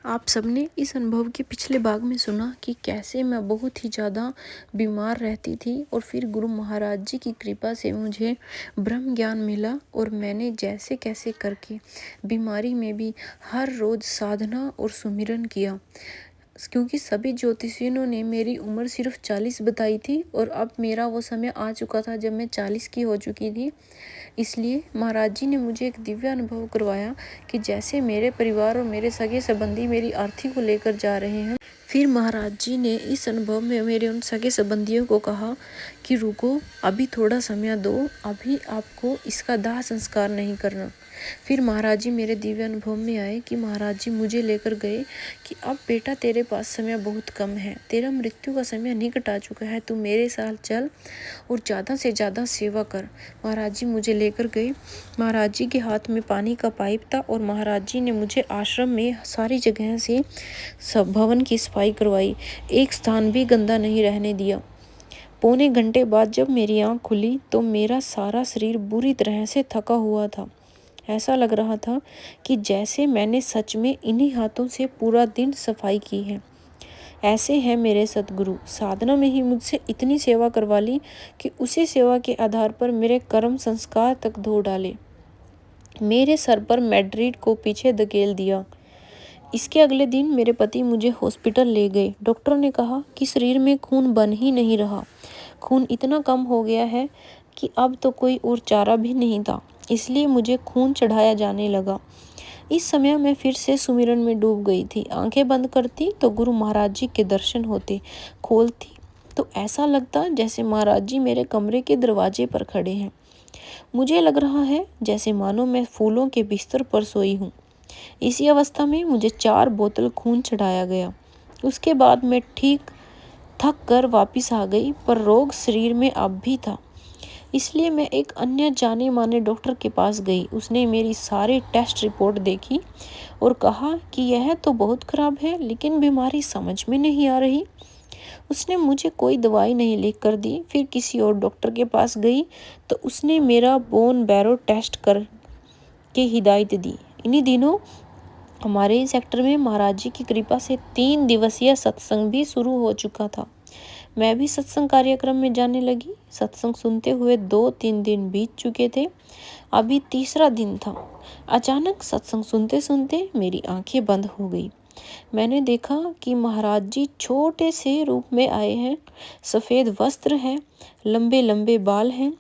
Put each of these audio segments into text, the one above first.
आप सबने इस अनुभव के पिछले भाग में सुना कि कैसे मैं बहुत ही ज़्यादा बीमार रहती थी और फिर गुरु महाराज जी की कृपा से मुझे ब्रह्म ज्ञान मिला और मैंने जैसे कैसे करके बीमारी में भी हर रोज़ साधना और सुमिरन किया, क्योंकि सभी ज्योतिषियों ने मेरी उम्र सिर्फ 40 बताई थी और अब मेरा वो समय आ चुका था जब मैं 40 की हो चुकी थी। इसलिए महाराज जी ने मुझे एक दिव्य अनुभव करवाया कि जैसे मेरे परिवार और मेरे सगे संबंधी मेरी आरती को लेकर जा रहे हैं। फिर महाराज जी ने इस अनुभव में मेरे उन सगे संबंधियों को कहा कि रुको, अभी थोड़ा समय दो, अभी आपको इसका दाह संस्कार नहीं करना। फिर महाराज जी मेरे दिव्य अनुभव में आए कि महाराज जी मुझे लेकर गए कि अब बेटा तेरे पास समय बहुत कम है, तेरा मृत्यु का समय निकट आ चुका है, तू मेरे साथ चल और ज़्यादा से ज़्यादा सेवा कर। महाराज जी मुझे लेकर गए। महाराज जी के हाथ में पानी का पाइप था और महाराज जी ने मुझे आश्रम में सारी जगह से सब भवन की सफाई करवाई, एक स्थान भी गंदा नहीं रहने दिया। पौने घंटे बाद जब मेरी आँख खुली तो मेरा सारा शरीर बुरी तरह से थका हुआ था। ऐसा लग रहा था कि जैसे मैंने सच में इन्हीं हाथों से पूरा दिन सफाई की है। ऐसे हैं मेरे सतगुरु, साधना में ही मुझसे इतनी सेवा करवा ली कि उसी सेवा के आधार पर मेरे कर्म संस्कार तक धो डाले, मेरे सर पर मैड्रिड को पीछे धकेल दिया। इसके अगले दिन मेरे पति मुझे हॉस्पिटल ले गए। डॉक्टर ने कहा कि शरीर में खून बन ही नहीं रहा, खून इतना कम हो गया है कि अब तो कोई और चारा भी नहीं था, इसलिए मुझे खून चढ़ाया जाने लगा। इस समय मैं फिर से सुमिरन में डूब गई थी। आंखें बंद करती तो गुरु महाराज जी के दर्शन होते, खोलती तो ऐसा लगता जैसे महाराज जी मेरे कमरे के दरवाजे पर खड़े हैं। मुझे लग रहा है जैसे मानो मैं फूलों के बिस्तर पर सोई हूँ। इसी अवस्था में मुझे 4 बोतल खून चढ़ाया गया। उसके बाद मैं ठीक थक कर वापिस आ गई, पर रोग शरीर में अब भी था। इसलिए मैं एक अन्य जाने माने डॉक्टर के पास गई। उसने मेरी सारी टेस्ट रिपोर्ट देखी और कहा कि यह तो बहुत खराब है, लेकिन बीमारी समझ में नहीं आ रही। उसने मुझे कोई दवाई नहीं लिख कर दी। फिर किसी और डॉक्टर के पास गई तो उसने मेरा बोन बैरो टेस्ट कर के हिदायत दी। इन्हीं दिनों हमारे सेक्टर में महाराज जी की कृपा से 3 दिवसीय सत्संग भी शुरू हो चुका था। मैं भी सत्संग कार्यक्रम में जाने लगी। सत्संग सुनते हुए 2-3 दिन बीत चुके थे, अभी तीसरा दिन था। अचानक सत्संग सुनते सुनते मेरी आंखें बंद हो गई। मैंने देखा कि महाराज जी छोटे से रूप में आए हैं, सफ़ेद वस्त्र हैं, लंबे लंबे बाल हैं।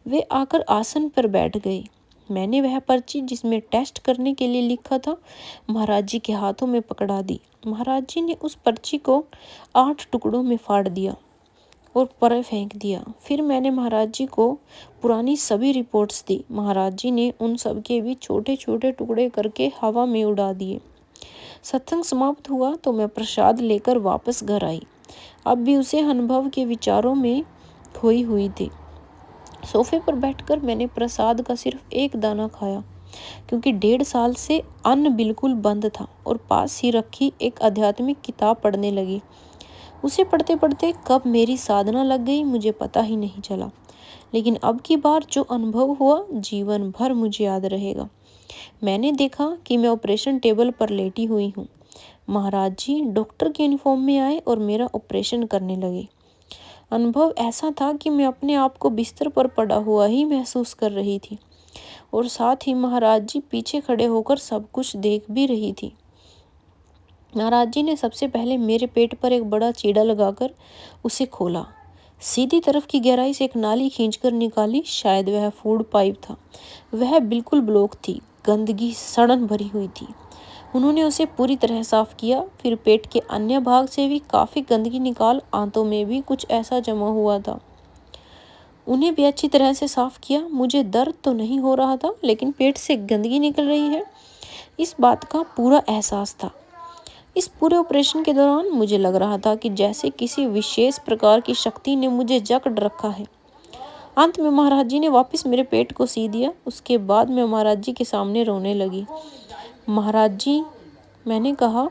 वे आकर आसन पर बैठ गए। मैंने वह पर्ची जिसमें टेस्ट करने के लिए लिखा था महाराज जी के हाथों में पकड़ा दी। महाराज जी ने उस पर्ची को 8 टुकड़ों में फाड़ दिया और परे फेंक दिया। फिर मैंने महाराज जी को पुरानी सभी रिपोर्ट्स दी। महाराज जी ने उन सब के भी छोटे छोटे टुकड़े करके हवा में उड़ा दिए। सत्संग समाप्त हुआ तो मैं प्रसाद लेकर वापस घर आई। अब भी उसे अनुभव के विचारों में खोई हुई थी। सोफे पर बैठकर मैंने प्रसाद का सिर्फ एक दाना खाया, क्योंकि 1.5 साल से अन्न बिल्कुल बंद था, और पास ही रखी एक आध्यात्मिक किताब पढ़ने लगी। उसे पढ़ते पढ़ते कब मेरी साधना लग गई मुझे पता ही नहीं चला। लेकिन अब की बार जो अनुभव हुआ जीवन भर मुझे याद रहेगा। मैंने देखा कि मैं ऑपरेशन टेबल पर लेटी हुई हूँ। महाराज जी डॉक्टर के यूनिफॉर्म में आए और मेरा ऑपरेशन करने लगे। अनुभव ऐसा था कि मैं अपने आप को बिस्तर पर पड़ा हुआ ही महसूस कर रही थी, और साथ ही महाराज जी पीछे खड़े होकर सब कुछ देख भी रही थी। महाराज जी ने सबसे पहले मेरे पेट पर एक बड़ा चीड़ा लगाकर उसे खोला। सीधी तरफ की गहराई से एक नाली खींचकर निकाली। शायद वह फूड पाइप था। वह बिल्कुल ब्लॉक थी, गंदगी सड़न भरी हुई थी। उन्होंने उसे पूरी तरह साफ किया। फिर पेट के अन्य भाग से भी काफ़ी गंदगी निकाल, आंतों में भी कुछ ऐसा जमा हुआ था, उन्हें भी अच्छी तरह से साफ किया। मुझे दर्द तो नहीं हो रहा था, लेकिन पेट से गंदगी निकल रही है, इस बात का पूरा एहसास था। इस पूरे ऑपरेशन के दौरान मुझे लग रहा था कि जैसे किसी विशेष प्रकार की शक्ति ने मुझे जकड़ रखा है। अंत में महाराज जी ने वापस मेरे पेट को सी दिया। उसके बाद मैं महाराज जी के सामने रोने लगी। महाराज जी, मैंने कहा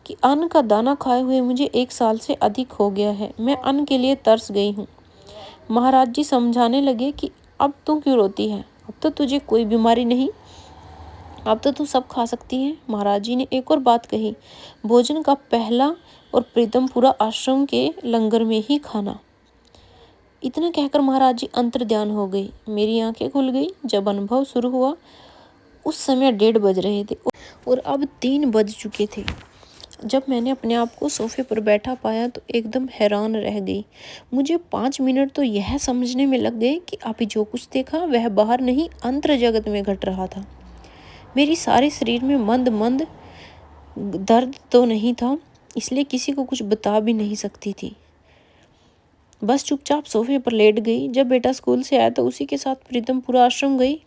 कि अन्न का दाना खाए हुए मुझे 1 साल से अधिक हो गया है। मैं अन्न के लिए तरस गई हूँ। महाराज जी समझाने लगे कि अब तू क्यों रोती है, अब तो तुझे कोई बीमारी नहीं। अब तो तुम सब खा सकती हैं। महाराज जी ने एक और बात कही, भोजन का पहला और प्रीतम पूरा आश्रम के लंगर में ही खाना। इतना कहकर महाराज जी अंतर्ध्यान हो गई। मेरी आंखें खुल गई। जब अनुभव शुरू हुआ उस समय 1:30 बज रहे थे और अब 3 बज चुके थे। जब मैंने अपने आप को सोफे पर बैठा पाया तो एकदम हैरान रह गई। मुझे 5 मिनट तो यह समझने में लग गए कि अभी जो कुछ देखा वह बाहर नहीं अंतर जगत में घट रहा था। मेरी सारे शरीर में मंद मंद दर्द तो नहीं था, इसलिए किसी को कुछ बता भी नहीं सकती थी। बस चुपचाप सोफे पर लेट गई। जब बेटा स्कूल से आया तो उसी के साथ प्रीतम पूरा आश्रम गई।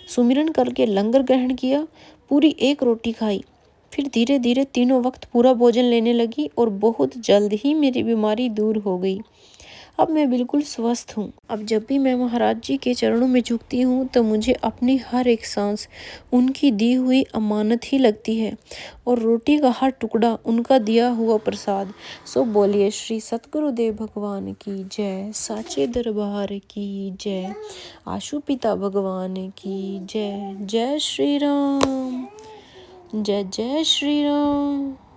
सुमिरन करके लंगर ग्रहण किया, पूरी 1 रोटी खाई। फिर धीरे धीरे तीनों वक्त पूरा भोजन लेने लगी और बहुत जल्द ही मेरी बीमारी दूर हो गई। अब मैं बिल्कुल स्वस्थ हूँ। अब जब भी मैं महाराज जी के चरणों में झुकती हूँ तो मुझे अपनी हर एक सांस उनकी दी हुई अमानत ही लगती है और रोटी का हर टुकड़ा उनका दिया हुआ प्रसाद। सो बोलिए श्री सतगुरुदेव भगवान की जय, साचे दरबार की जय, आशु पिता भगवान की जय। जय श्री राम, जय जय श्री राम।